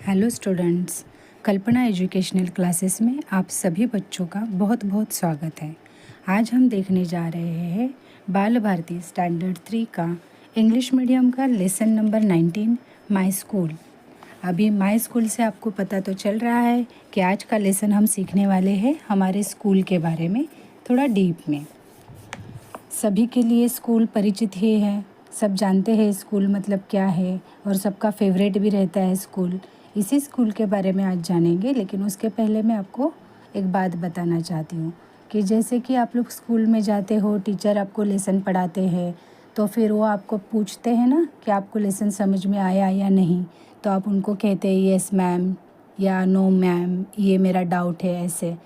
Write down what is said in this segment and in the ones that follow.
Hello students, कल्पना educational classes में आप सभी बच्चों का बहुत बहुत स्वागत है। आज हम देखने जा रहे हैं बाल भारती स्टैंडर्ड 3 का इंग्लिश मीडियम का लेसन नंबर 19 माय स्कूल। अभी माय स्कूल से आपको पता तो चल रहा है कि आज का लेसन हम सीखने वाले हैं हमारे स्कूल के बारे में थोड़ा डीप में। सभी के लिए स्कूल परिचित ही है, सब जानते हैं स्कूल मतलब क्या है और सबका फेवरेट भी रहता है स्कूल। इसी स्कूल के बारे में आज जानेंगे, लेकिन उसके पहले मैं आपको एक बात बताना चाहती हूँ कि जैसे कि आप लोग स्कूल में जाते हो, टीचर आपको लेसन पढ़ाते हैं, तो फिर वो आपको पूछते हैं ना कि आपको लेसन समझ में आया या नहीं, तो आप उनको कहते हैं यस मैम या नो मैम, ये मेरा डाउट है ऐसे।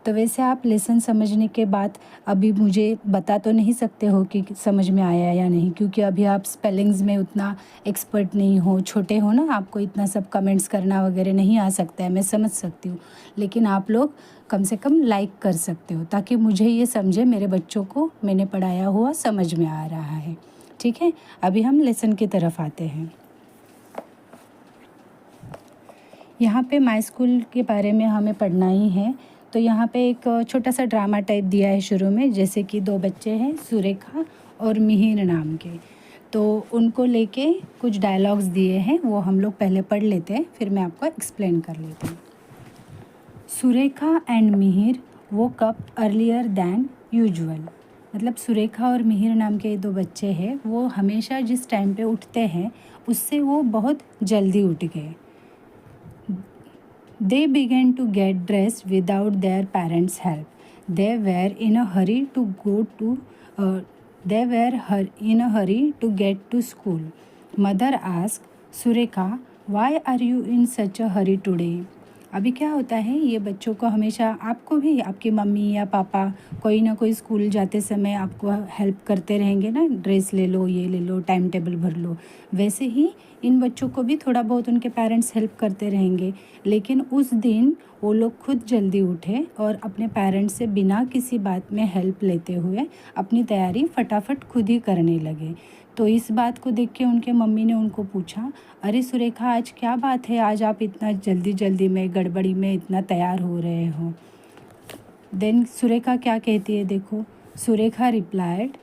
तो वैसे आप लेसन समझने के बाद अभी मुझे बता तो नहीं सकते हो कि समझ में आया या नहीं, क्योंकि अभी आप स्पेलिंग्स में उतना एक्सपर्ट नहीं हो, छोटे हो ना, आपको इतना सब कमेंट्स करना वगैरह नहीं आ सकता है, मैं समझ सकती हूँ। लेकिन आप लोग कम से कम लाइक कर सकते हो ताकि मुझे ये समझे मेरे बच्चों को मैंने पढ़ाया हुआ समझ में आ रहा है। ठीक है, अभी हम लेसन की तरफ आते हैं। यहाँ पे माय स्कूल के बारे में हमें पढ़ना ही है, तो यहाँ पे एक छोटा सा ड्रामा टाइप दिया है शुरू में। जैसे कि दो बच्चे हैं, सुरेखा और मिहिर नाम के, तो उनको लेके कुछ डायलॉग्स दिए हैं, वो हम लोग पहले पढ़ लेते हैं, फिर मैं आपको एक्सप्लेन कर लेती हूँ। Surekha and Mihir woke up earlier than usual. मतलब सुरेखा और मिहिर नाम के दो बच्चे हैं, वो हमेशा जिस टाइम पे उठते हैं उससे वो बहुत जल्दी उठ गए। They began to get dressed without their parents' help. They were in a hurry to go to. In a hurry to get to school. Mother asked, "Surekha, why are you in such a hurry today?" अभी क्या होता है, ये बच्चों को हमेशा, आपको भी आपकी मम्मी या पापा कोई ना कोई स्कूल जाते समय आपको हेल्प करते रहेंगे ना, ड्रेस ले लो, ये ले लो, टाइम टेबल भर लो। वैसे ही इन बच्चों को भी थोड़ा बहुत उनके पेरेंट्स हेल्प करते रहेंगे। लेकिन उस दिन वो लोग खुद जल्दी उठे और अपने पेरेंट्स से बिना किसी बात में हेल्प लेते हुए अपनी तैयारी फटाफट खुद ही करने लगे। तो इस बात को देख के उनके मम्मी ने उनको पूछा, अरे सुरेखा, आज क्या बात है, आज आप इतना जल्दी जल्दी में, गड़बड़ी में इतना तैयार हो रहे हो। देन सुरेखा क्या कहती है, देखो। Surekha replied,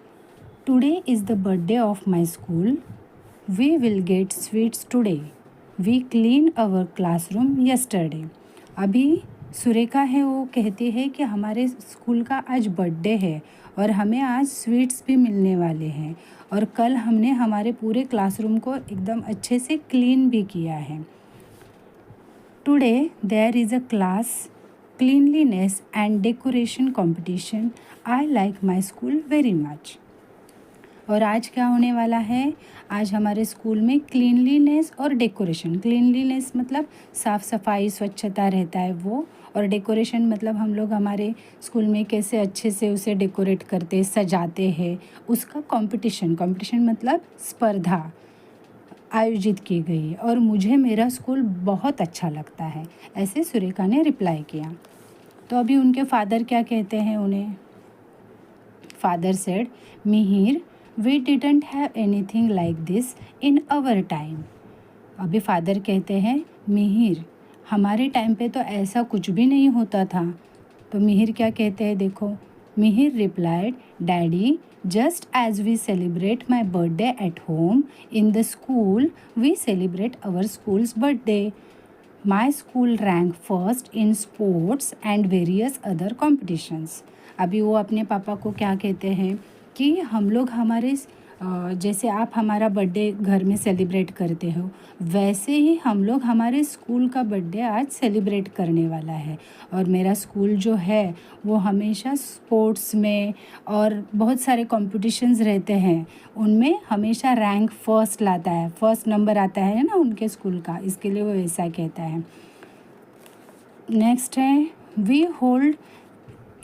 today is the birthday of my school, we will get sweets today, we clean our classroom yesterday. अभी सुरेखा है, वो कहती है कि हमारे स्कूल का आज बर्थडे है और हमें आज स्वीट्स भी मिलने वाले हैं, और कल हमने हमारे पूरे क्लासरूम को एकदम अच्छे से क्लीन भी किया है। Today there is a class cleanliness and decoration competition, I like my school very much. और आज क्या होने वाला है, आज हमारे स्कूल में क्लीनलीनेस और डेकोरेशन। क्लीनलीनेस मतलब साफ़ सफाई, स्वच्छता रहता है वो, और डेकोरेशन मतलब हम लोग हमारे स्कूल में कैसे अच्छे से उसे डेकोरेट करते, सजाते हैं, उसका कंपटीशन। कंपटीशन मतलब स्पर्धा आयोजित की गई, और मुझे मेरा स्कूल बहुत अच्छा लगता है, ऐसे सुरेखा ने रिप्लाई किया। तो अभी उनके फादर क्या कहते हैं उन्हें। Father said, Mihir, we didn't have anything like this in our time. अभी फादर कहते हैं, मिहिर, हमारे टाइम पे तो ऐसा कुछ भी नहीं होता था। तो मिहिर क्या कहते हैं, देखो। Mihir replied, daddy, just as we celebrate my birthday at home, in the school we celebrate our school's birthday. My school rank first in sports and various other competitions. अभी वो अपने पापा को क्या कहते हैं कि हम लोग हमारे जैसे आप हमारा बर्थडे घर में सेलिब्रेट करते हो, वैसे ही हम लोग हमारे स्कूल का बर्थडे आज सेलिब्रेट करने वाला है। और मेरा स्कूल जो है वो हमेशा स्पोर्ट्स में और बहुत सारे कॉम्पिटिशन्स रहते हैं, उनमें हमेशा रैंक फर्स्ट लाता है, फर्स्ट नंबर आता है ना उनके स्कूल का, इसके लिए वो ऐसा कहता है। नेक्स्ट है, we hold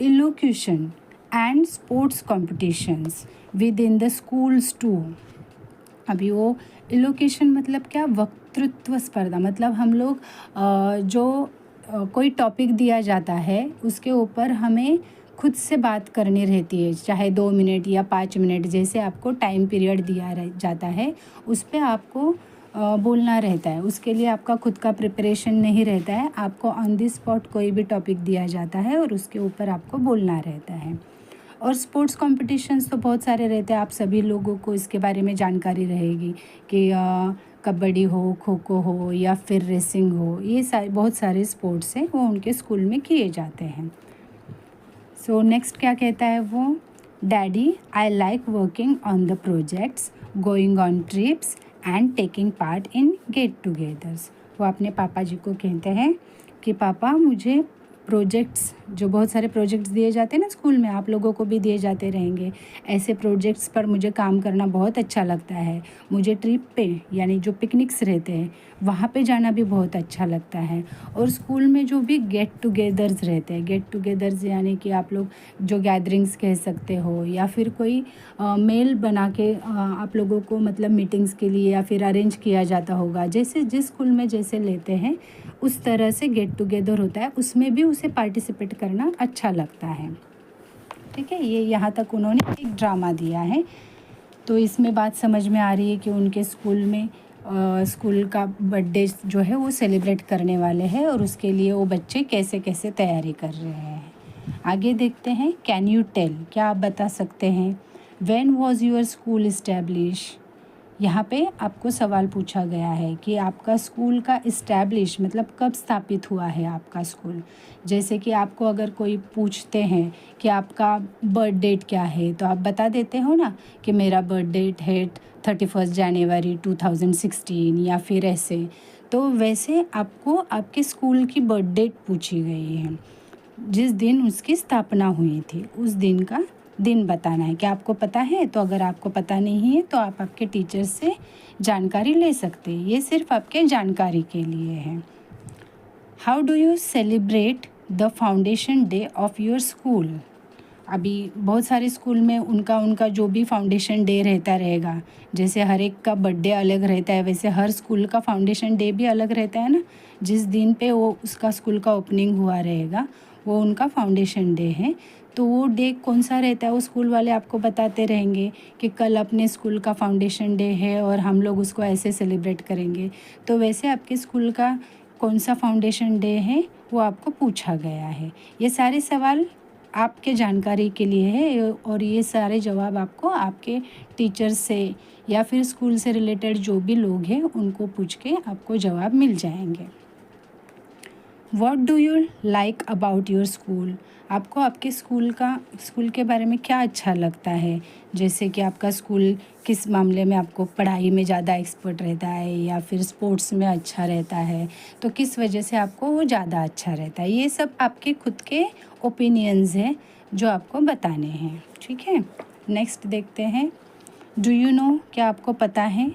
elocution and sports competitions within the schools too. अभी वो इलोकेशन मतलब क्या, वक्तृत्व स्पर्धा। मतलब हम लोग कोई टॉपिक दिया जाता है, उसके ऊपर हमें खुद से बात करनी रहती है, चाहे 2 मिनट या 5 मिनट, जैसे आपको टाइम पीरियड दिया जाता है, उस पर आपको बोलना रहता है। उसके लिए आपका खुद का प्रिपरेशन नहीं रहता है, आपको ऑन द स्पॉट कोई भी टॉपिक दिया जाता है और उसके ऊपर आपको बोलना रहता है। और स्पोर्ट्स कॉम्पिटिशन्स तो बहुत सारे रहते हैं, आप सभी लोगों को इसके बारे में जानकारी रहेगी कि कबड्डी हो, खो खो हो या फिर रेसिंग हो, ये बहुत सारे स्पोर्ट्स हैं वो उनके स्कूल में किए जाते हैं। सो नेक्स्ट क्या कहता है वो, daddy I like working on the projects, going on trips and taking part in get togethers. वो अपने पापा जी को कहते हैं कि पापा मुझे प्रोजेक्ट्स, जो बहुत सारे प्रोजेक्ट्स दिए जाते हैं ना स्कूल में, आप लोगों को भी दिए जाते रहेंगे, ऐसे प्रोजेक्ट्स पर मुझे काम करना बहुत अच्छा लगता है। मुझे ट्रिप पे यानी जो पिकनिक्स रहते हैं वहाँ पे जाना भी बहुत अच्छा लगता है। और स्कूल में जो भी गेट टुगेदर्स रहते हैं, गेट टुगेदर्स यानी कि आप लोग जो गैदरिंग्स कह सकते हो या फिर कोई मेल बना के आप लोगों को मतलब मीटिंग्स के लिए या फिर अरेंज किया जाता होगा, जैसे जिस स्कूल में जैसे लेते हैं उस तरह से गेट टुगेदर होता है, उसमें भी उसे पार्टिसिपेट करना अच्छा लगता है। ठीक है, ये यहाँ तक उन्होंने एक ड्रामा दिया है। तो इसमें बात समझ में आ रही है कि उनके स्कूल में स्कूल का बर्थडे जो है वो सेलिब्रेट करने वाले हैं और उसके लिए वो बच्चे कैसे कैसे तैयारी कर रहे हैं। आगे देखते हैं, कैन यू टेल, क्या आप बता सकते हैं, when was your school establish. यहाँ पे आपको सवाल पूछा गया है कि आपका स्कूल का इस्टेब्लिश मतलब कब स्थापित हुआ है आपका स्कूल। जैसे कि आपको अगर कोई पूछते हैं कि आपका बर्थ डेट क्या है तो आप बता देते हो ना कि मेरा बर्थ डेट है 31 जनवरी 2016 या फिर ऐसे। तो वैसे आपको आपके स्कूल की बर्थ डेट पूछी गई है, जिस दिन उसकी स्थापना हुई थी उस दिन का दिन बताना है। क्या आपको पता है? तो अगर आपको पता नहीं है तो आप आपके टीचर से जानकारी ले सकते हैं, ये सिर्फ आपके जानकारी के लिए है। How do you celebrate the foundation day of your school. अभी बहुत सारे स्कूल में उनका जो भी फाउंडेशन डे रहता रहेगा, जैसे हर एक का बर्थडे अलग रहता है वैसे हर स्कूल का फाउंडेशन डे भी अलग रहता है ना। जिस दिन पे वो उसका स्कूल का ओपनिंग हुआ रहेगा वो उनका फाउंडेशन डे है। तो वो डे कौन सा रहता है वो स्कूल वाले आपको बताते रहेंगे कि कल अपने स्कूल का फाउंडेशन डे है और हम लोग उसको ऐसे सेलिब्रेट करेंगे। तो वैसे आपके स्कूल का कौन सा फाउंडेशन डे है वो आपको पूछा गया है। ये सारे सवाल आपके जानकारी के लिए है और ये सारे जवाब आपको आपके टीचर से या फिर स्कूल से रिलेटेड जो भी लोग हैं उनको पूछ के आपको जवाब मिल जाएंगे। What do you like about your school. आपको आपके स्कूल के बारे में क्या अच्छा लगता है। जैसे कि आपका स्कूल किस मामले में आपको पढ़ाई में ज़्यादा एक्सपर्ट रहता है या फिर स्पोर्ट्स में अच्छा रहता है, तो किस वजह से आपको वो ज़्यादा अच्छा रहता है। ये सब आपके खुद के ओपिनियंस हैं जो आपको बताने हैं। ठीक है, नेक्स्ट देखते हैं, डू यू नो, क्या आपको पता है,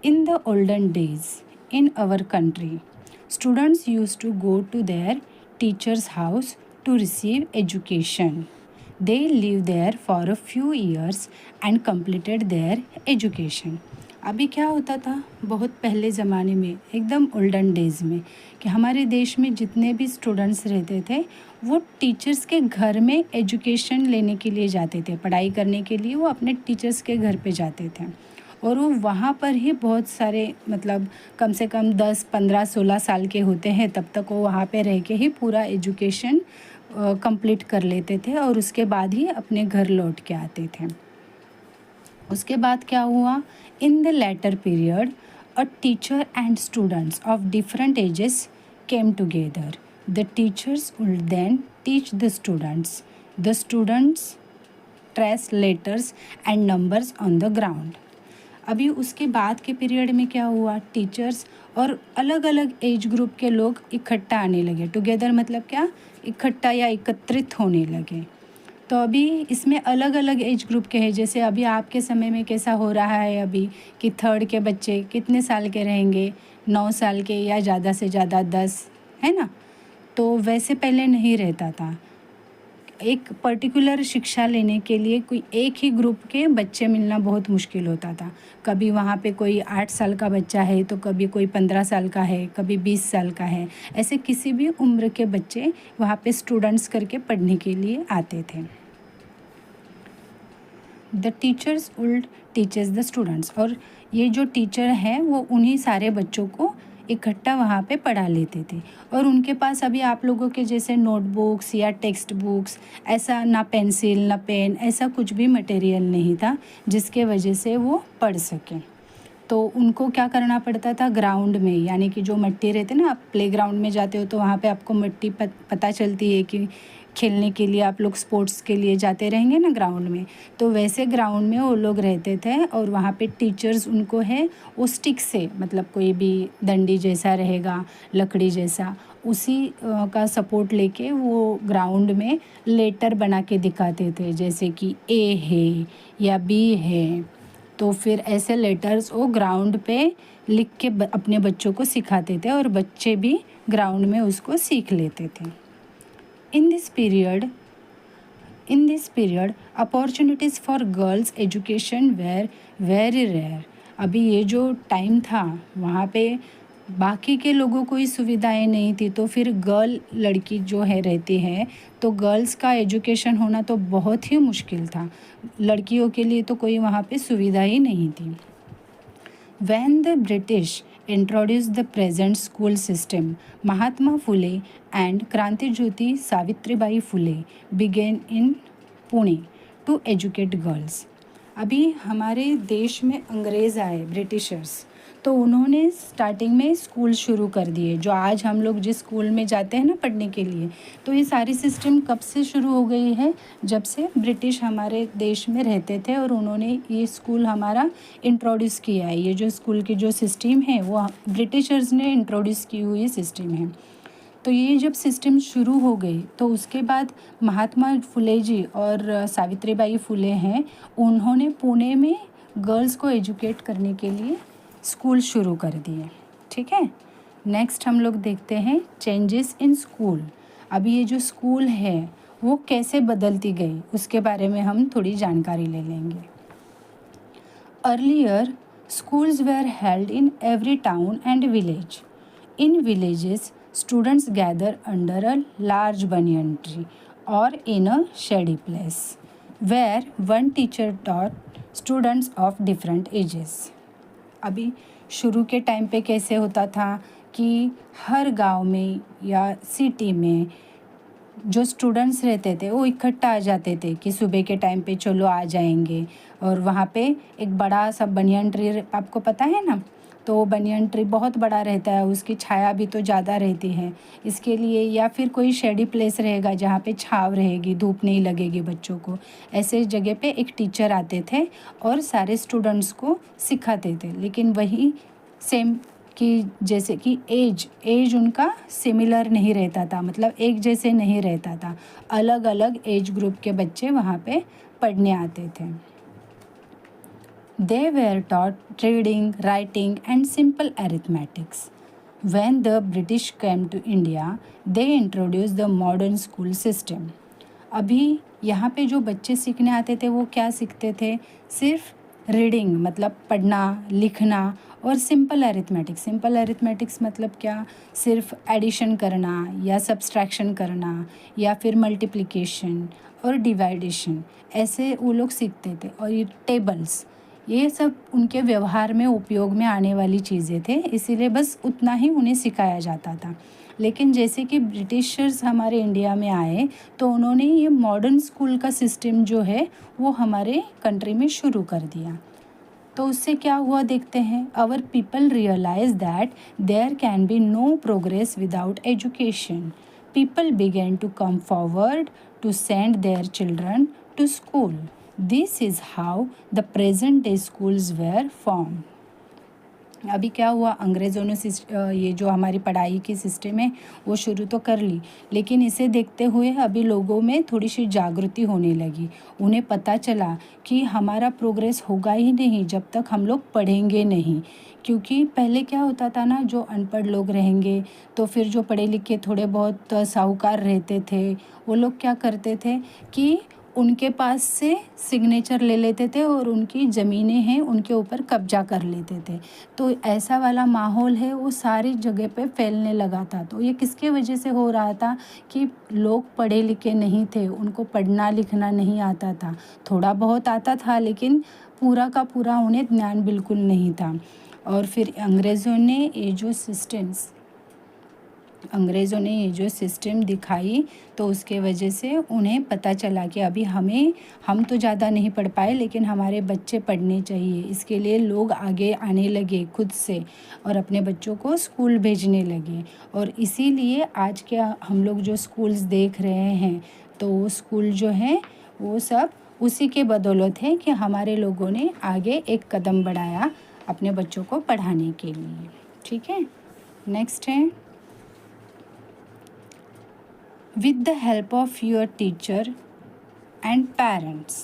in the olden days in our country students used to go to their teacher's house to receive education. They lived there for a few years and completed their education. अभी क्या होता था बहुत पहले ज़माने में, एकदम ओल्डन डेज़ में, कि हमारे देश में जितने भी स्टूडेंट्स रहते थे वो टीचर्स के घर में एजुकेशन लेने के लिए जाते थे, पढ़ाई करने के लिए वो अपने टीचर्स के घर पे जाते थे और वो वहाँ पर ही बहुत सारे मतलब कम से कम 10, 15, 16 साल के होते हैं तब तक वो वहाँ पे रह के ही पूरा एजुकेशन कंप्लीट कर लेते थे और उसके बाद ही अपने घर लौट के आते थे। उसके बाद क्या हुआ, in the later period a teacher and students of different ages came together. The teachers will then teach the students trace letters and numbers on the ground. अभी उसके बाद के पीरियड में क्या हुआ, टीचर्स और अलग अलग एज ग्रुप के लोग इकट्ठा आने लगे। टुगेदर मतलब क्या, इकट्ठा या एकत्रित होने लगे। तो अभी इसमें अलग अलग एज ग्रुप के हैं, जैसे अभी आपके समय में कैसा हो रहा है अभी कि थर्ड के बच्चे कितने साल के रहेंगे, 9 साल के या ज़्यादा से ज़्यादा 10, है ना। तो वैसे पहले नहीं रहता था, एक पर्टिकुलर शिक्षा लेने के लिए कोई एक ही ग्रुप के बच्चे मिलना बहुत मुश्किल होता था। कभी वहाँ पे कोई 8 साल का बच्चा है तो कभी कोई 15 साल का है, कभी 20 साल का है, ऐसे किसी भी उम्र के बच्चे वहाँ पे स्टूडेंट्स करके पढ़ने के लिए आते थे। The teachers would teachers the students, और ये जो टीचर हैं वो उन्हीं सारे बच्चों को इकट्ठा वहाँ पे पढ़ा लेते थे। और उनके पास अभी आप लोगों के जैसे नोटबुक्स या टेक्स्ट बुक्स, ऐसा ना पेंसिल ना पेन, ऐसा कुछ भी मटेरियल नहीं था जिसके वजह से वो पढ़ सकें। तो उनको क्या करना पड़ता था, ग्राउंड में, यानी कि जो मिट्टी रहती है ना, आप प्लेग्राउंड में जाते हो तो वहाँ पे आपको मिट्टी पता चलती है कि खेलने के लिए आप लोग स्पोर्ट्स के लिए जाते रहेंगे ना ग्राउंड में, तो वैसे ग्राउंड में वो लोग रहते थे। और वहाँ पे टीचर्स उनको है वो स्टिक से, मतलब कोई भी डंडी जैसा रहेगा, लकड़ी जैसा, उसी का सपोर्ट लेके वो ग्राउंड में लेटर बना के दिखाते थे, जैसे कि ए है या बी है। तो फिर ऐसे लेटर्स वो ग्राउंड पे लिख के अपने बच्चों को सिखाते थे और बच्चे भी ग्राउंड में उसको सीख लेते थे। In this period opportunities for girls education were very rare. अभी ये जो टाइम था वहाँ पे बाकी के लोगों को ही सुविधाएं नहीं थी, तो फिर गर्ल लड़की जो है रहती है तो गर्ल्स का एजुकेशन होना तो बहुत ही मुश्किल था। लड़कियों के लिए तो कोई वहाँ पे सुविधा ही नहीं थी। When the British introduced the present school system, Mahatma Phule and Kranti Jyoti Savitribai Phule began in Pune to educate girls. अभी हमारे देश में अंग्रेज़ आए, ब्रिटिशर्स, तो उन्होंने स्टार्टिंग में स्कूल शुरू कर दिए, जो आज हम लोग जिस स्कूल में जाते हैं ना पढ़ने के लिए। तो ये सारी सिस्टम कब से शुरू हो गई है, जब से ब्रिटिश हमारे देश में रहते थे और उन्होंने ये स्कूल हमारा इंट्रोड्यूस किया है। ये जो स्कूल की जो सिस्टम है वो ब्रिटिशर्स ने इंट्रोड्यूस की हुई सिस्टम है। तो ये जब सिस्टम शुरू हो गई तो उसके बाद महात्मा फुले जी और सावित्रीबाई फुले हैं, उन्होंने पुणे में गर्ल्स को एजुकेट करने के लिए स्कूल शुरू कर दिए। ठीक है, नेक्स्ट हम लोग देखते हैं चेंजेस इन स्कूल। अभी ये जो स्कूल है वो कैसे बदलती गई उसके बारे में हम थोड़ी जानकारी ले लेंगे। Earlier schools were held in every town and village. In villages, students gather under a large banyan tree or in a shady place, where one teacher taught students of different ages. अभी शुरू के time पे कैसे होता था कि हर गांव में या सिटी में जो स्टूडेंट्स रहते थे वो इकट्ठा आ जाते थे कि सुबह के टाइम पे चलो आ जाएंगे। और वहाँ पे एक बड़ा सा बनियन ट्री, आपको पता है ना, तो बनियन ट्री बहुत बड़ा रहता है, उसकी छाया भी तो ज़्यादा रहती है इसके लिए, या फिर कोई शेडी प्लेस रहेगा जहाँ पे छाँव रहेगी, धूप नहीं लगेगी बच्चों को। ऐसे जगह पे एक टीचर आते थे और सारे स्टूडेंट्स को सिखाते थे। लेकिन वही सेम कि जैसे कि एज उनका सिमिलर नहीं रहता था, मतलब एक जैसे नहीं रहता था, अलग अलग एज ग्रुप के बच्चे वहाँ पे पढ़ने आते थे। They were taught reading, writing and simple arithmetics. When the British came to India, they introduced the modern school system. अभी यहाँ पे जो बच्चे सीखने आते थे वो क्या सीखते थे, सिर्फ रीडिंग मतलब पढ़ना लिखना, और सिंपल अरिथमेटिक्स। सिंपल अरिथमेटिक्स मतलब क्या, सिर्फ एडिशन करना या सब्सट्रैक्शन करना या फिर मल्टीप्लिकेशन और डिवाइडेशन, ऐसे वो लोग सीखते थे। और ये टेबल्स, ये सब उनके व्यवहार में उपयोग में आने वाली चीज़ें थे, इसीलिए बस उतना ही उन्हें सिखाया जाता था। लेकिन जैसे कि ब्रिटिशर्स हमारे इंडिया में आए तो उन्होंने ये मॉडर्न स्कूल का सिस्टम जो है वो हमारे कंट्री में शुरू कर दिया। तो उससे क्या हुआ देखते हैं। Our people realise that there can be no progress without education. People began to come forward to send their children to school. This is how the present day schools were form. अभी क्या हुआ, अंग्रेज़ों ने ये जो हमारी पढ़ाई की सिस्टम है वो शुरू तो कर ली, लेकिन इसे देखते हुए अभी लोगों में थोड़ी सी जागृति होने लगी। उन्हें पता चला कि हमारा प्रोग्रेस होगा ही नहीं जब तक हम लोग पढ़ेंगे नहीं। क्योंकि पहले क्या होता था ना, जो अनपढ़ लोग रहेंगे तो फिर जो पढ़े लिखे थोड़े बहुत साहूकार रहते थे वो लोग क्या करते थे कि उनके पास से सिग्नेचर ले लेते थे और उनकी ज़मीनें हैं उनके ऊपर कब्जा कर लेते थे। तो ऐसा वाला माहौल है वो सारी जगह पे फैलने लगा था। तो ये किसके वजह से हो रहा था कि लोग पढ़े लिखे नहीं थे, उनको पढ़ना लिखना नहीं आता था। थोड़ा बहुत आता था लेकिन पूरा का पूरा उन्हें ज्ञान बिल्कुल नहीं था। और फिर अंग्रेज़ों ने ये जो सिस्टम दिखाई तो उसके वजह से उन्हें पता चला कि अभी हम तो ज़्यादा नहीं पढ़ पाए लेकिन हमारे बच्चे पढ़ने चाहिए। इसके लिए लोग आगे आने लगे खुद से और अपने बच्चों को स्कूल भेजने लगे। और इसीलिए आज के हम लोग जो स्कूल्स देख रहे हैं तो वो स्कूल जो हैं वो सब उसी के बदौलत है कि हमारे लोगों ने आगे एक कदम बढ़ाया अपने बच्चों को पढ़ाने के लिए। ठीक है, नेक्स्ट है, with the help of your teacher and parents,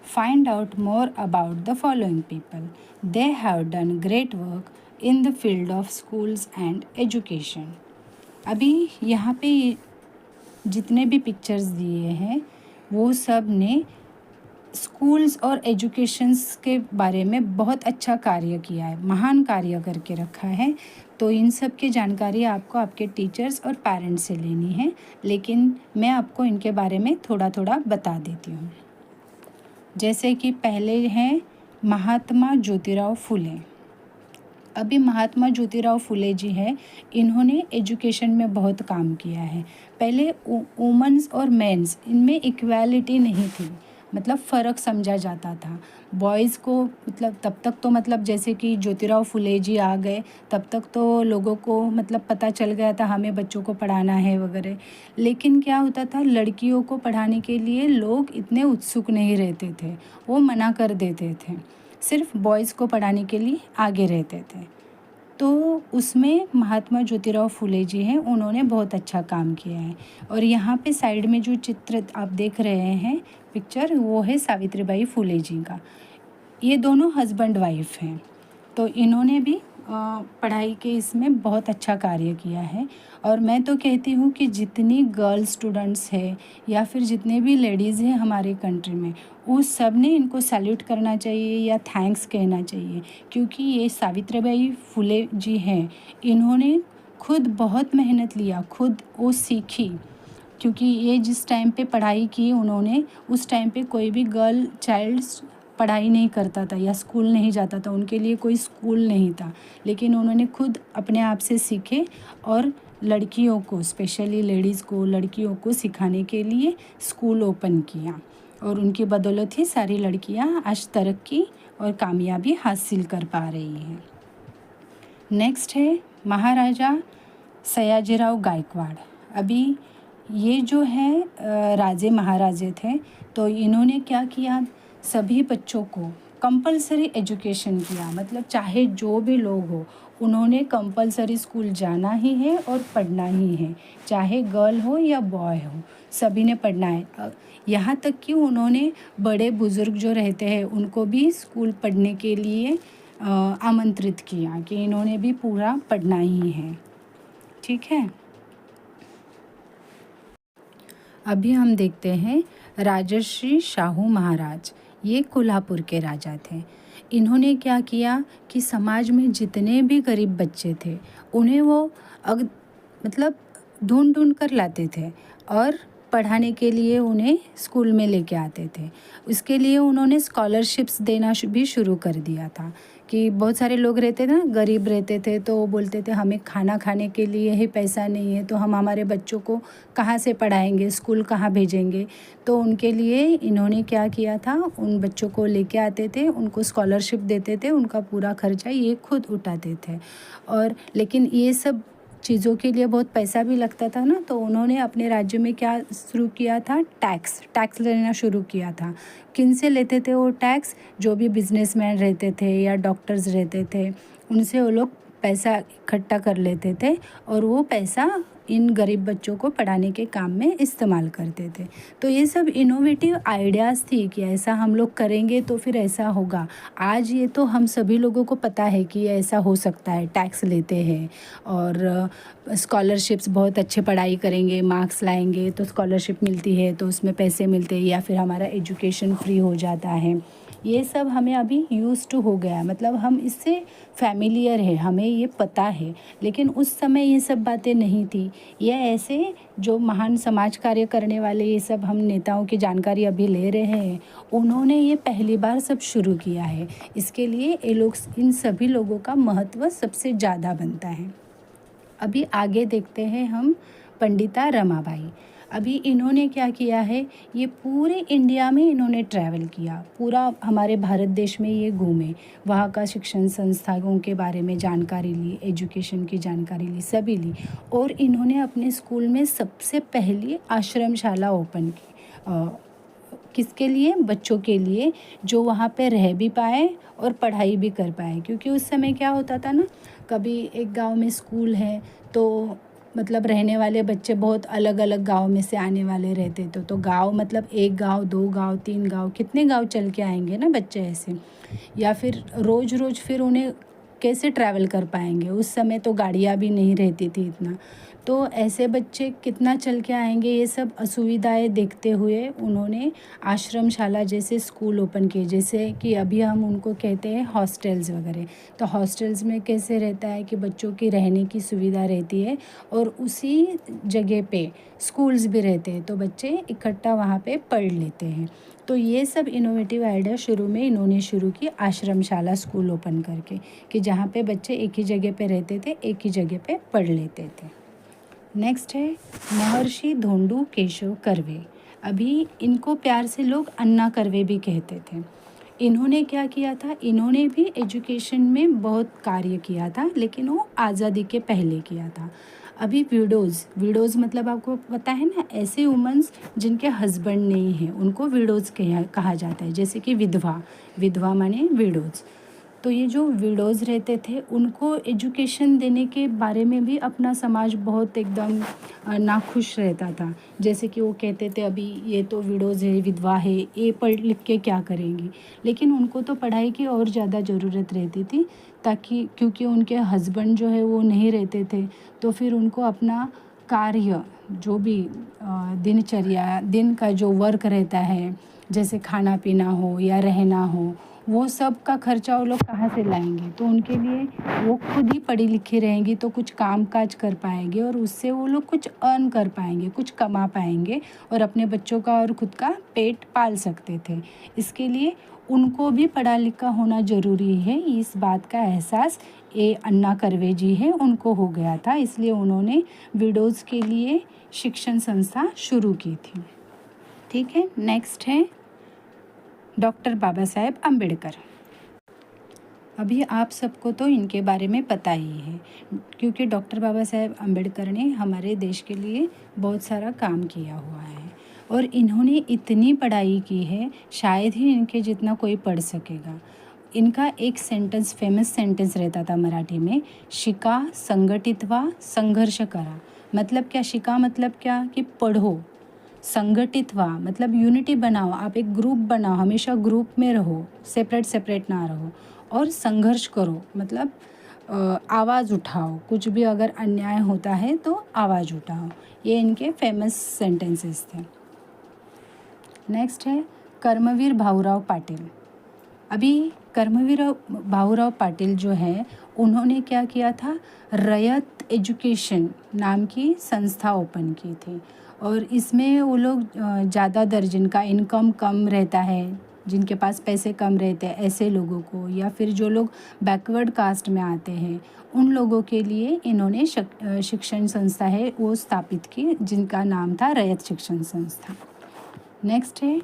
find out more about the following people. They have done great work in the field of schools and education. अभी यहाँ पे जितने भी पिक्चर्स दिए हैं वो सब ने स्कूल्स और एजुकेशंस के बारे में बहुत अच्छा कार्य किया है, महान कार्य करके रखा है। तो इन सब की जानकारी आपको आपके टीचर्स और पेरेंट्स से लेनी है, लेकिन मैं आपको इनके बारे में थोड़ा थोड़ा बता देती हूँ। जैसे कि पहले हैं महात्मा ज्योतिराव फुले। अभी महात्मा ज्योतिराव फुले जी हैं, इन्होंने एजुकेशन में बहुत काम किया है। पहले वुमेन्स और मेंस इनमें इक्वालिटी नहीं थी, मतलब फ़र्क समझा जाता था। बॉयज़ को मतलब तब तक तो मतलब जैसे कि ज्योतिराव फुले जी आ गए तब तक तो लोगों को मतलब पता चल गया था हमें बच्चों को पढ़ाना है वगैरह। लेकिन क्या होता था, लड़कियों को पढ़ाने के लिए लोग इतने उत्सुक नहीं रहते थे, वो मना कर देते थे, सिर्फ बॉयज़ को पढ़ाने के लिए आगे रहते थे। तो उसमें महात्मा ज्योतिराव फुले जी हैं, उन्होंने बहुत अच्छा काम किया है। और यहाँ पे साइड में जो चित्र आप देख रहे हैं पिक्चर, वो है सावित्रीबाई फुले जी का। ये दोनों हस्बैंड वाइफ हैं। तो इन्होंने भी पढ़ाई के इसमें बहुत अच्छा कार्य किया है। और मैं तो कहती हूँ कि जितनी गर्ल स्टूडेंट्स है या फिर जितने भी लेडीज़ हैं हमारे कंट्री में, उस सब ने इनको सैल्यूट करना चाहिए या थैंक्स कहना चाहिए, क्योंकि ये सावित्रीबाई फुले जी हैं, इन्होंने खुद बहुत मेहनत लिया, खुद वो सीखी। क्योंकि ये जिस टाइम पे पढ़ाई की उन्होंने, उस टाइम पे कोई भी गर्ल चाइल्ड पढ़ाई नहीं करता था या स्कूल नहीं जाता था, उनके लिए कोई स्कूल नहीं था। लेकिन उन्होंने खुद अपने आप से सीखे और लड़कियों को, स्पेशली लेडीज़ को, लड़कियों को सिखाने के लिए स्कूल ओपन किया। और उनकी बदौलत ही सारी लड़कियां आज तरक्की और कामयाबी हासिल कर पा रही हैं। नेक्स्ट है महाराजा सयाजीराव गायकवाड़। अभी ये जो है राजे महाराजे थे, तो इन्होंने क्या किया, सभी बच्चों को कंपलसरी एजुकेशन किया। मतलब चाहे जो भी लोग हो, उन्होंने कंपलसरी स्कूल जाना ही है और पढ़ना ही है, चाहे गर्ल हो या बॉय हो, सभी ने पढ़ना है। यहाँ तक कि उन्होंने बड़े बुज़ुर्ग जो रहते हैं उनको भी स्कूल पढ़ने के लिए आमंत्रित किया कि इन्होंने भी पूरा पढ़ना ही है। ठीक है, अभी हम देखते हैं राजर्षि शाहू महाराज। ये कोल्हापुर के राजा थे। इन्होंने क्या किया कि समाज में जितने भी गरीब बच्चे थे उन्हें वो मतलब ढूंढ कर लाते थे और पढ़ाने के लिए उन्हें स्कूल में लेके आते थे। उसके लिए उन्होंने स्कॉलरशिप्स देना भी शुरू कर दिया था कि बहुत सारे लोग रहते थे ना, गरीब रहते थे, तो वो बोलते थे हमें खाना खाने के लिए ही पैसा नहीं है, तो हम हमारे बच्चों को कहाँ से पढ़ाएंगे, स्कूल कहाँ भेजेंगे। तो उनके लिए इन्होंने क्या किया था, उन बच्चों को लेके आते थे, उनको स्कॉलरशिप देते थे, उनका पूरा खर्चा ये खुद उठाते थे। और लेकिन ये सब चीज़ों के लिए बहुत पैसा भी लगता था ना, तो उन्होंने अपने राज्य में क्या शुरू किया था, टैक्स लेना शुरू किया था। किन से लेते थे वो टैक्स, जो भी बिजनेसमैन रहते थे या डॉक्टर्स रहते थे, उनसे वो लोग पैसा इकट्ठा कर लेते थे और वो पैसा इन गरीब बच्चों को पढ़ाने के काम में इस्तेमाल करते थे। तो ये सब इनोवेटिव आइडियाज़ थी कि ऐसा हम लोग करेंगे तो फिर ऐसा होगा। आज ये तो हम सभी लोगों को पता है कि ऐसा हो सकता है, टैक्स लेते हैं और स्कॉलरशिप्स, बहुत अच्छे पढ़ाई करेंगे, मार्क्स लाएंगे तो स्कॉलरशिप मिलती है, तो उसमें पैसे मिलते हैं या फिर हमारा एजुकेशन फ्री हो जाता है। ये सब हमें अभी यूज़ टू हो गया, मतलब हम इससे फैमिलियर है, हमें ये पता है। लेकिन उस समय ये सब बातें नहीं थी। ये ऐसे जो महान समाज कार्य करने वाले, ये सब हम नेताओं की जानकारी अभी ले रहे हैं, उन्होंने ये पहली बार सब शुरू किया है। इसके लिए ये लोग, इन सभी लोगों का महत्व सबसे ज़्यादा बनता है। अभी आगे देखते हैं हम पंडिता रमाबाई। अभी इन्होंने क्या किया है, ये पूरे इंडिया में इन्होंने ट्रैवल किया, पूरा हमारे भारत देश में ये घूमे, वहाँ का शिक्षण संस्थाओं के बारे में जानकारी ली, एजुकेशन की जानकारी ली, सभी ली। और इन्होंने अपने स्कूल में सबसे पहली आश्रमशाला ओपन की। किसके लिए? बच्चों के लिए, जो वहाँ पे रह भी पाए और पढ़ाई भी कर पाए। क्योंकि उस समय क्या होता था ना, कभी एक गांव में स्कूल है तो मतलब रहने वाले बच्चे बहुत अलग अलग गांव में से आने वाले रहते, तो गांव मतलब एक गांव, दो गांव, तीन गांव, कितने गांव चल के आएंगे ना बच्चे ऐसे। या फिर रोज़ रोज़ फिर उन्हें कैसे ट्रैवल कर पाएंगे? उस समय तो गाड़ियाँ भी नहीं रहती थी इतना, तो ऐसे बच्चे कितना चल के आएंगे? ये सब असुविधाएं देखते हुए उन्होंने आश्रमशाला जैसे स्कूल ओपन किए, जैसे कि अभी हम उनको कहते हैं हॉस्टल्स वगैरह। तो हॉस्टल्स में कैसे रहता है कि बच्चों की रहने की सुविधा रहती है और उसी जगह पे स्कूल्स भी रहते हैं, तो बच्चे इकट्ठा वहाँ पे पढ़ लेते हैं। तो ये सब इनोवेटिव आइडिया शुरू में इन्होंने शुरू की आश्रमशाला स्कूल ओपन करके, कि जहाँ पे बच्चे एक ही जगह पे रहते थे, एक ही जगह पे पढ़ लेते थे। नेक्स्ट है महर्षि धोंडू केशव कर्वे। अभी इनको प्यार से लोग अन्ना कर्वे भी कहते थे। इन्होंने क्या किया था, इन्होंने भी एजुकेशन में बहुत कार्य किया था, लेकिन वो आज़ादी के पहले किया था। अभी विडोज़ मतलब आपको पता है ना, ऐसे वुमेंस जिनके हस्बैंड नहीं है उनको विडोज़ कहा जाता है। जैसे कि विधवा माने विडोज़। तो ये जो विडोज़ रहते थे उनको एजुकेशन देने के बारे में भी अपना समाज बहुत एकदम नाखुश रहता था। जैसे कि वो कहते थे अभी ये तो विडोज़ है, विधवा है, ये पढ़ लिख के क्या करेंगी? लेकिन उनको तो पढ़ाई की और ज़्यादा ज़रूरत रहती थी, ताकि क्योंकि उनके हस्बैंड जो है वो नहीं रहते थे, तो फिर उनको अपना कार्य जो भी दिनचर्या, दिन का जो वर्क रहता है, जैसे खाना पीना हो या रहना हो, वो सब का खर्चा वो लोग कहाँ से लाएंगे? तो उनके लिए वो खुद ही पढ़ी लिखी रहेंगी तो कुछ काम काज कर पाएंगे और उससे वो लोग कुछ अर्न कर पाएंगे, कुछ कमा पाएंगे और अपने बच्चों का और खुद का पेट पाल सकते थे। इसके लिए उनको भी पढ़ा लिखा होना ज़रूरी है, इस बात का एहसास ये अन्ना कर्वे जी है उनको हो गया था। इसलिए उन्होंने विडोज़ के लिए शिक्षण संस्था शुरू की थी। ठीक है, नेक्स्ट है डॉक्टर बाबा साहेब अम्बेडकर। अभी आप सबको तो इनके बारे में पता ही है, क्योंकि डॉक्टर बाबा साहेब अम्बेडकर ने हमारे देश के लिए बहुत सारा काम किया हुआ है और इन्होंने इतनी पढ़ाई की है, शायद ही इनके जितना कोई पढ़ सकेगा। इनका एक सेंटेंस, फेमस सेंटेंस रहता था मराठी में, शिका संघटित वा संघर्ष करा। मतलब क्या? शिका मतलब क्या कि पढ़ो, संगठित व्हा मतलब यूनिटी बनाओ, आप एक ग्रुप बनाओ, हमेशा ग्रुप में रहो, सेपरेट ना रहो, और संघर्ष करो मतलब आवाज़ उठाओ, कुछ भी अगर अन्याय होता है तो आवाज़ उठाओ। ये इनके फेमस सेंटेंसेस थे। नेक्स्ट है कर्मवीर भाऊराव पाटिल। अभी कर्मवीर भाऊराव पाटिल जो है उन्होंने क्या किया था, रयत एजुकेशन नाम की संस्था ओपन की थी और इसमें वो लोग ज़्यादा दर जिनका इनकम कम रहता है, जिनके पास पैसे कम रहते हैं, ऐसे लोगों को, या फिर जो लोग बैकवर्ड कास्ट में आते हैं, उन लोगों के लिए इन्होंने शिक्षण संस्था है वो स्थापित की, जिनका नाम था रयत शिक्षण संस्था। नेक्स्ट है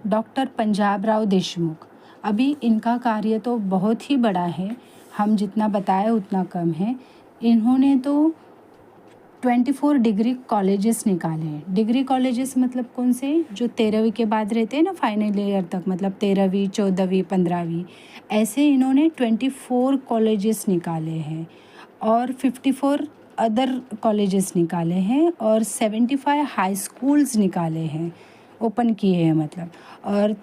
डॉक्टर पंजाब राव देशमुख। अभी इनका कार्य तो बहुत ही बड़ा है, हम जितना बताए उतना कम है। इन्होंने तो 24 डिग्री कॉलेजेस निकाले हैं। डिग्री कॉलेजेस मतलब कौन से, जो 13वीं के बाद रहते हैं ना फाइनल ईयर तक, मतलब 13वीं 14वीं 15वीं, ऐसे इन्होंने 24 कॉलेजेस निकाले हैं और 54 अदर कॉलेजेस निकाले हैं और 75 हाई स्कूल्स निकाले हैं, ओपन किए हैं मतलब। और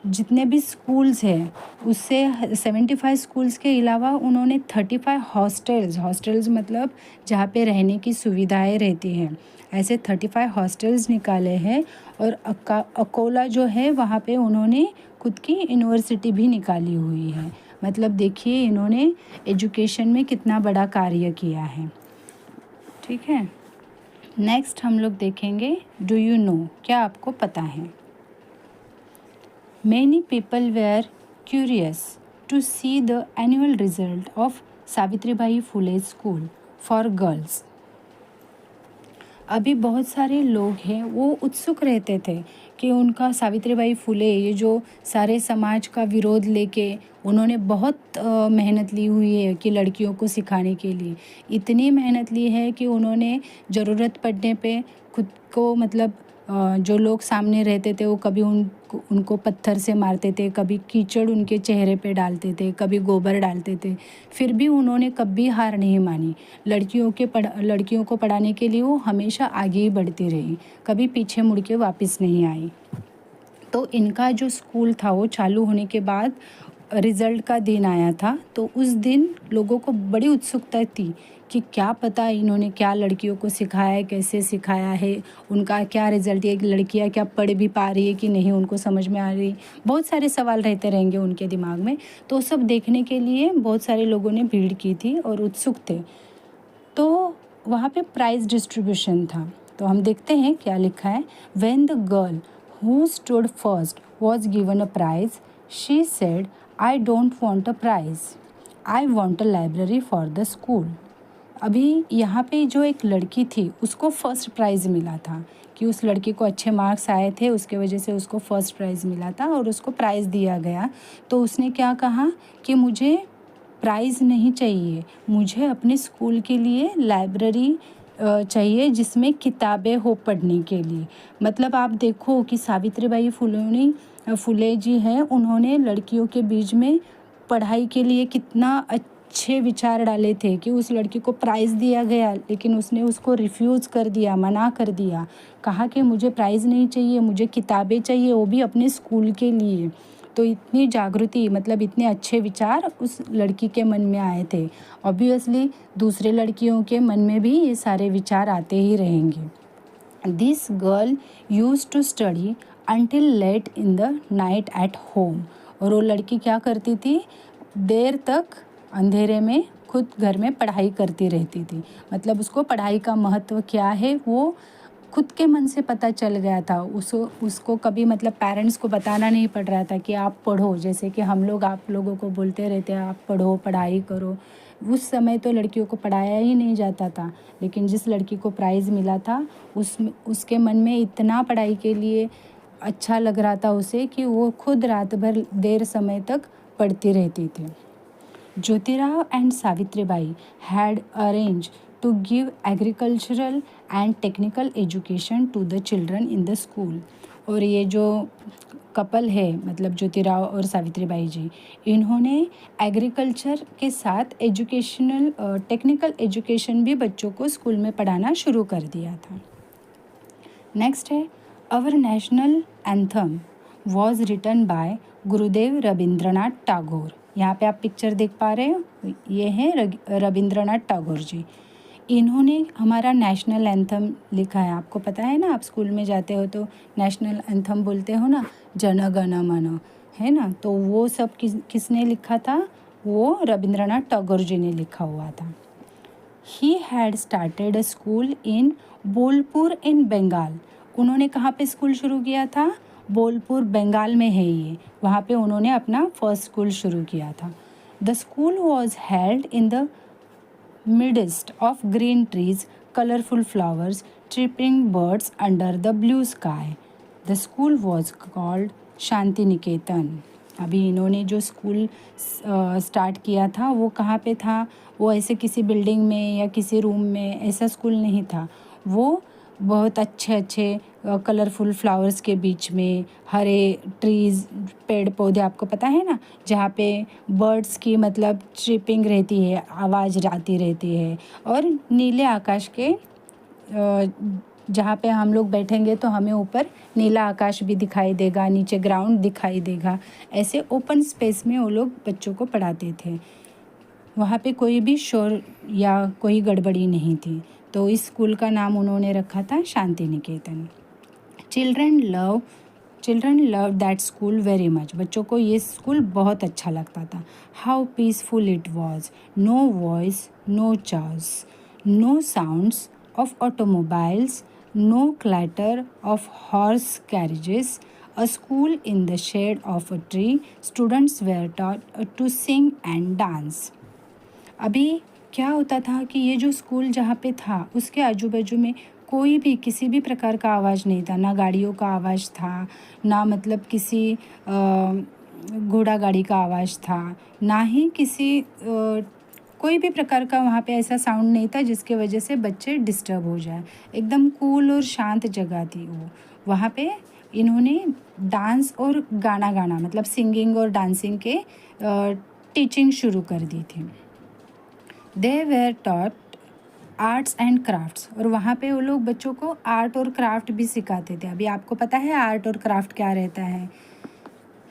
जितने भी स्कूल्स हैं उससे 75 स्कूल्स के अलावा उन्होंने 35 हॉस्टल्स मतलब जहाँ पे रहने की सुविधाएं रहती हैं, ऐसे 35 हॉस्टल्स निकाले हैं। और अकोला जो है वहाँ पे उन्होंने खुद की यूनिवर्सिटी भी निकाली हुई है। मतलब देखिए इन्होंने एजुकेशन में कितना बड़ा कार्य किया है। ठीक है, नेक्स्ट हम लोग देखेंगे डू यू नो, क्या आपको पता है। Many people were curious to see the annual result of Savitribai Phule school for girls. अभी बहुत सारे लोग हैं वो उत्सुक रहते थे कि उनका सावित्रीबाई फुले, ये जो सारे समाज का विरोध लेके उन्होंने बहुत मेहनत ली हुई है कि लड़कियों को सिखाने के लिए, इतनी मेहनत ली है कि उन्होंने ज़रूरत पड़ने पे खुद को मतलब जो लोग सामने रहते थे वो कभी उनको पत्थर से मारते थे, कभी कीचड़ उनके चेहरे पे डालते थे, कभी गोबर डालते थे, फिर भी उन्होंने कभी हार नहीं मानी। लड़कियों को पढ़ाने के लिए वो हमेशा आगे ही बढ़ती रही, कभी पीछे मुड़ के वापस नहीं आई। तो इनका जो स्कूल था वो चालू होने के बाद रिज़ल्ट का दिन आया था, तो उस दिन लोगों को बड़ी उत्सुकता थी कि क्या पता इन्होंने क्या लड़कियों को सिखाया है, कैसे सिखाया है, उनका क्या रिज़ल्ट है, लड़कियां क्या पढ़ भी पा रही है कि नहीं, उनको समझ में आ रही, बहुत सारे सवाल रहते रहेंगे उनके दिमाग में। तो सब देखने के लिए बहुत सारे लोगों ने भीड़ की थी और उत्सुक थे। तो वहाँ पे प्राइज़ डिस्ट्रीब्यूशन था, तो हम देखते हैं क्या लिखा है। When the girl who stood first was given a price, she said I don't want a price, I want a library for the school. अभी यहाँ पे जो एक लड़की थी उसको फ़र्स्ट प्राइज़ मिला था कि उस लड़की को अच्छे मार्क्स आए थे, उसके वजह से उसको फ़र्स्ट प्राइज़ मिला था और उसको प्राइज़ दिया गया। तो उसने क्या कहा कि मुझे प्राइज़ नहीं चाहिए, मुझे अपने स्कूल के लिए लाइब्रेरी चाहिए जिसमें किताबें हो पढ़ने के लिए। मतलब आप देखो कि सावित्रीबाई फुले जी हैं, उन्होंने लड़कियों के बीच में पढ़ाई के लिए कितना अच्छे विचार डाले थे कि उस लड़की को प्राइज़ दिया गया, लेकिन उसने उसको रिफ्यूज़ कर दिया, मना कर दिया, कहा कि मुझे प्राइज़ नहीं चाहिए, मुझे किताबें चाहिए, वो भी अपने स्कूल के लिए। तो इतनी जागृति, मतलब इतने अच्छे विचार उस लड़की के मन में आए थे। ऑब्वियसली दूसरे लड़कियों के मन में भी ये सारे विचार आते ही रहेंगे। This girl use to study until late in the night at home. और वो लड़की क्या करती थी, देर तक अंधेरे में खुद घर में पढ़ाई करती रहती थी। मतलब उसको पढ़ाई का महत्व क्या है वो खुद के मन से पता चल गया था। उसको कभी मतलब पेरेंट्स को बताना नहीं पड़ रहा था कि आप पढ़ो, जैसे कि हम लोग आप लोगों को बोलते रहते हैं आप पढ़ो, पढ़ाई करो। उस समय तो लड़कियों को पढ़ाया ही नहीं जाता था, लेकिन जिस लड़की को प्राइज़ मिला था उसके मन में इतना पढ़ाई के लिए अच्छा लग रहा था उसे कि वो खुद रात भर देर समय तक पढ़ती रहती थी। Jyotirao and Savitribai had arranged to give agricultural and technical education to the children in the school। और ये जो कपल है मतलब ज्योतिराव और सावित्रीबाई जी, इन्होंने एग्रीकल्चर के साथ टेक्निकल एजुकेशन भी बच्चों को स्कूल में पढ़ाना शुरू कर दिया था। नेक्स्ट है our national anthem was written by Gurudev Rabindranath Tagore. यहाँ पे आप पिक्चर देख पा रहे हो, ये हैं रविंद्रनाथ टैगोर जी। इन्होंने हमारा नेशनल एंथम लिखा है। आपको पता है ना, आप स्कूल में जाते हो तो नेशनल एंथम बोलते हो ना, जन गण मन, है ना। तो वो सब किसने लिखा था, वो रविंद्रनाथ टैगोर जी ने लिखा हुआ था। He had started a school in Bolpur in Bengal. उन्होंने कहाँ पे स्कूल शुरू किया था, बोलपुर बंगाल में है ये, वहाँ पे उन्होंने अपना फर्स्ट स्कूल शुरू किया था। The school was held in the midst of green trees, colorful flowers, chirping birds under the blue sky. The school was called Shanti Niketan। अभी इन्होंने जो स्कूल स्टार्ट किया था वो कहाँ पे था, वो ऐसे किसी बिल्डिंग में या किसी रूम में ऐसा स्कूल नहीं था। वो बहुत अच्छे अच्छे कलरफुल फ्लावर्स के बीच में, हरे ट्रीज़, पेड़ पौधे, आपको पता है ना, जहाँ पे बर्ड्स की मतलब चिपिंग रहती है, आवाज़ आती रहती है, और नीले आकाश के जहाँ पे हम लोग बैठेंगे तो हमें ऊपर नीला आकाश भी दिखाई देगा, नीचे ग्राउंड दिखाई देगा। ऐसे ओपन स्पेस में वो लोग बच्चों को पढ़ाते थे। वहाँ पे कोई भी शोर या कोई गड़बड़ी नहीं थी। तो इस स्कूल का नाम उन्होंने रखा था Shantiniketan. Children love children love that school very much. बच्चों को ये स्कूल बहुत अच्छा लगता था। How peaceful it was, no voice, no cars, no sounds of automobiles, no clatter of horse carriages, a school in the shade of a tree, students were taught to sing and dance. अभी क्या होता था कि ये जो school जहाँ पे था उसके आजू बाजू में कोई भी किसी भी प्रकार का आवाज़ नहीं था, ना गाड़ियों का आवाज़ था, ना मतलब किसी घोड़ा गाड़ी का आवाज़ था, ना ही किसी कोई भी प्रकार का वहाँ पे ऐसा साउंड नहीं था जिसके वजह से बच्चे डिस्टर्ब हो जाए। एकदम कूल और शांत जगह थी वो। वहाँ पे इन्होंने डांस और गाना मतलब सिंगिंग और डांसिंग के टीचिंग शुरू कर दी थी। They were taught arts and crafts, और वहाँ पे वो लोग बच्चों को आर्ट और क्राफ्ट भी सिखाते थे। अभी आपको पता है आर्ट और क्राफ्ट क्या रहता है।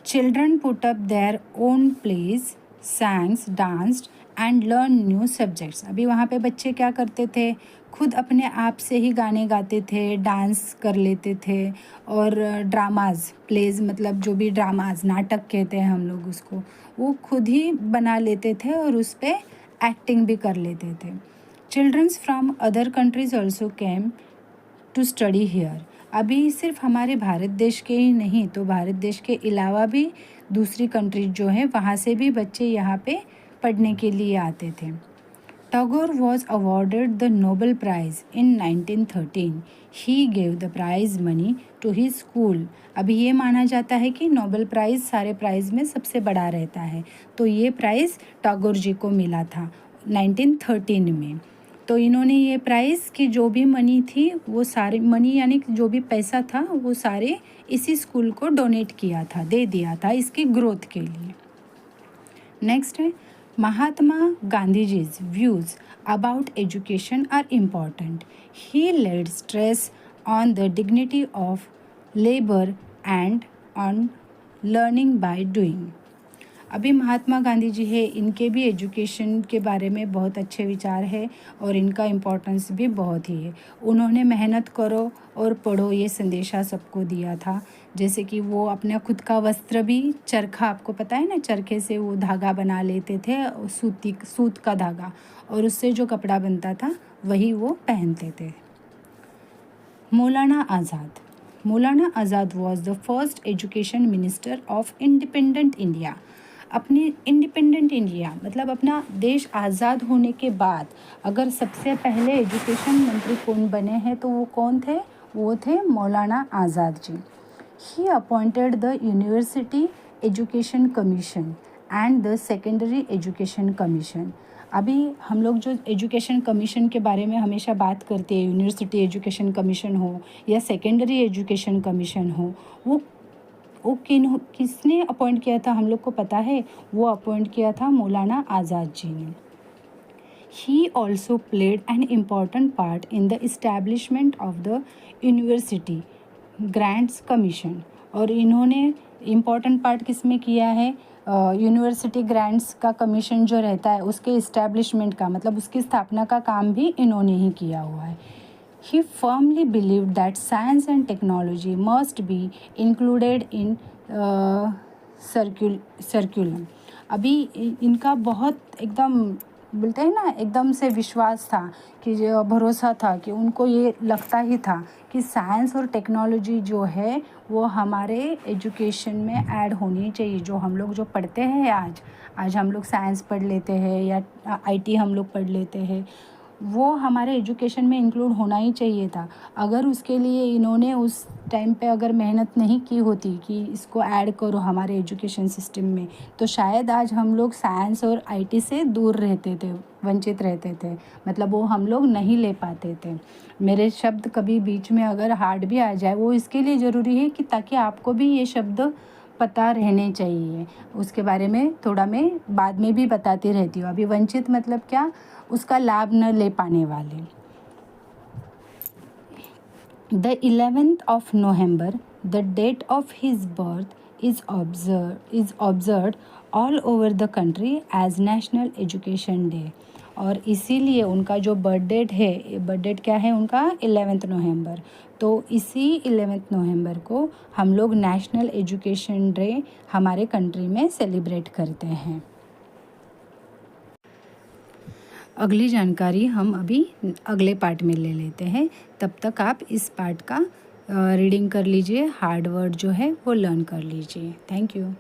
Children put up their own plays, sang, danced and learn new subjects. अभी वहाँ पे बच्चे क्या करते थे, खुद अपने आप से ही गाने गाते थे, डांस कर लेते थे, और ड्रामाज, प्लेज मतलब जो भी ड्रामाज, नाटक कहते हैं हम लोग उसको, वो खुद ही बना लेते थे और उस पर एक्टिंग भी कर लेते थे। Childrens from other countries also came to study here. अभी सिर्फ हमारे भारत देश के ही नहीं, तो भारत देश के अलावा भी दूसरी कंट्रीज जो है वहाँ से भी बच्चे यहाँ पे पढ़ने के लिए आते थे। Tagore was awarded the Nobel prize in 1913। He gave the prize money to he school. अभी ये माना जाता है कि नोबेल प्राइज़ सारे प्राइज़ में सबसे बड़ा रहता है, तो ये प्राइज़ टैगोर जी को मिला था 1913 में। तो इन्होंने ये प्राइज़ की जो भी मनी थी वो सारे मनी यानी जो भी पैसा था वो सारे इसी स्कूल को डोनेट किया था, दे दिया था इसकी ग्रोथ के लिए। नेक्स्ट है महात्मा गांधीजी's views about education are important. He laid stress on the dignity of labor and on learning by doing. अभी महात्मा गांधी जी है, इनके भी एजुकेशन के बारे में बहुत अच्छे विचार है और इनका इम्पोर्टेंस भी बहुत ही है। उन्होंने मेहनत करो और पढ़ो ये संदेशा सबको दिया था। जैसे कि वो अपना खुद का वस्त्र भी, चरखा, आपको पता है ना, चरखे से वो धागा बना लेते थे, सूत का धागा, और उससे जो कपड़ा बनता था वही वो पहनते थे। Maulana Azad was the first education minister of independent India. अपनी इंडिपेंडेंट इंडिया मतलब अपना देश आज़ाद होने के बाद अगर सबसे पहले एजुकेशन मंत्री कौन बने हैं तो वो कौन थे, वो थे Maulana Azad ji. He appointed the university education commission and the secondary education commission. अभी हम लोग जो एजुकेशन कमीशन के बारे में हमेशा बात करते हैं, यूनिवर्सिटी एजुकेशन कमीशन हो या सेकेंडरी एजुकेशन कमीशन हो, वो किसने अपॉइंट किया था हम लोग को पता है, वो अपॉइंट किया था मौलाना आज़ाद जी ने। He also played an important part in the establishment of the university grants commission. और इन्होंने इम्पॉर्टेंट पार्ट किस में किया है, यूनिवर्सिटी ग्रांट्स का कमीशन जो रहता है उसके इस्टेब्लिशमेंट का मतलब उसकी स्थापना का काम भी इन्होंने ही किया हुआ है। He firmly believed that science and technology must be included in curriculum. अभी इनका बहुत एकदम बोलते हैं ना, एकदम से विश्वास था कि जो भरोसा था कि उनको ये लगता ही था कि साइंस और टेक्नोलॉजी जो है वो हमारे एजुकेशन में ऐड होनी चाहिए। जो हम लोग जो पढ़ते हैं आज हम लोग साइंस पढ़ लेते हैं या आईटी हम लोग पढ़ लेते हैं, वो हमारे एजुकेशन में इंक्लूड होना ही चाहिए था। अगर उसके लिए इन्होंने उस टाइम पे अगर मेहनत नहीं की होती कि इसको ऐड करो हमारे एजुकेशन सिस्टम में, तो शायद आज हम लोग साइंस और आईटी से दूर रहते थे, वंचित रहते थे, मतलब वो हम लोग नहीं ले पाते थे। मेरे शब्द कभी बीच में अगर हार्ड भी आ जाए, वो इसके लिए ज़रूरी है कि ताकि आपको भी ये शब्द पता रहने चाहिए। उसके बारे में थोड़ा मैं बाद में भी बताती रहती हूँ। अभी वंचित मतलब क्या, उसका लाभ न ले पाने वाले। The 11th of November, the date of his birth, is observed all over the country as National Education Day। और इसीलिए उनका जो बर्थ डेट है, बर्थ डेट क्या है उनका 11 नवंबर, तो इसी 11 नवंबर को हम लोग नेशनल एजुकेशन डे हमारे कंट्री में सेलिब्रेट करते हैं। अगली जानकारी हम अभी अगले पार्ट में ले लेते हैं। तब तक आप इस पार्ट का रीडिंग कर लीजिए, हार्ड वर्ड जो है वो लर्न कर लीजिए। Thank you.